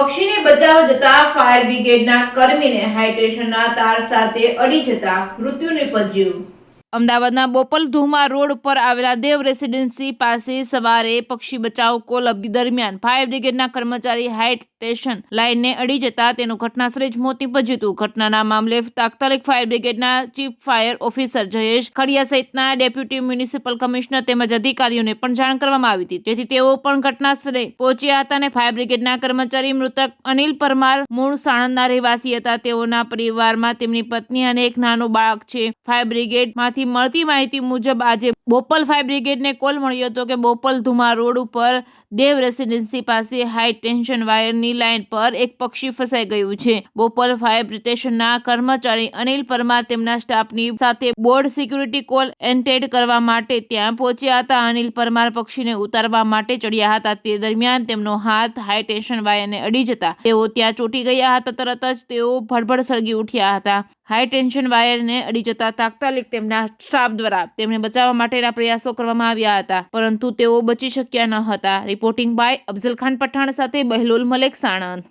પક્ષીને બચાવવા જતા ફાયર બ્રિગેડના કર્મીને હાઈ ટેન્શનના તાર સાથે અડી જતા મૃત્યુ નિપજ્યું। અમદાવાદના બોપલ ધુમા રોડ પર આવેલા દેવ રેસિડેન્સી પાસે સવારે પક્ષી બચાવ કોલ દરમિયાન ફાયર બ્રિગેડના કર્મચારી હાઈ ટેન્શન લાઇનને અડી જતા તેનું ઘટનાસ્થળે જ મોત નીપજ્યું હતું। ઘટનાના મામલે તાત્કાલિક ફાયર બ્રિગેડના chief fire officer Jayesh Khadia સહિતના ડેપ્યુટી મ્યુનિસિપલ કમિશનર તેમજ અધિકારીઓને પણ જાણ કરવામાં આવી હતી, જેથી તેઓ પણ ઘટનાસ્થળે પહોંચ્યા હતા અને ફાયર બ્રિગેડના કર્મચારી મૃતક અનિલ પરમાર મૂળ સાણંદના રહેવાસી હતા। તેઓના પરિવારમાં તેમની પત્ની અને એક નાનું બાળક છે। ફાયર બ્રિગેડમાંથી મળતી માહિતી મુજબ આજે બોપલ ફાયર બ્રિગેડને કોલ મળ્યો હતો કે બોપલ ધુમા રોડ ઉપર દેવ રેસિડેન્સી પાસે હાઈ ટેન્શન વાયરની લાઇન પર એક પક્ષી ફસાઈ ગયું છે। બોપલ ફાયર સ્ટેશનના કર્મચારી અનિલ પરમાર તેમના સ્ટાફની સાથે બોર્ડ સિક્યુરિટી કોલ એટેન્ડ કરવા માટે ત્યાં પહોંચ્યા હતા। અનિલ પરમાર પક્ષીને ઉતારવા માટે ચડ્યા હતા, તે દરમિયાન તેમનો હાથ હાઈ ટેન્શન વાયરને અડી જતા તેઓ ત્યાં ચોંટી ગયા હતા। તરત જ તેઓ ભડભડ સળગી ઉઠ્યા હતા। હાઈ ટેન્શન વાયરને અડી જતા તાત્કાલિક તેમના સ્ટાફ દ્વારા તેમને બચાવવા માટેના પ્રયાસો કરવામાં આવ્યા હતા, પરંતુ તેઓ બચી શક્યા ન હતા। રિપોર્ટિંગ બાય અફઝલ ખાન પઠાણ સાથે બહેલુલ મલેક, સાણંદ।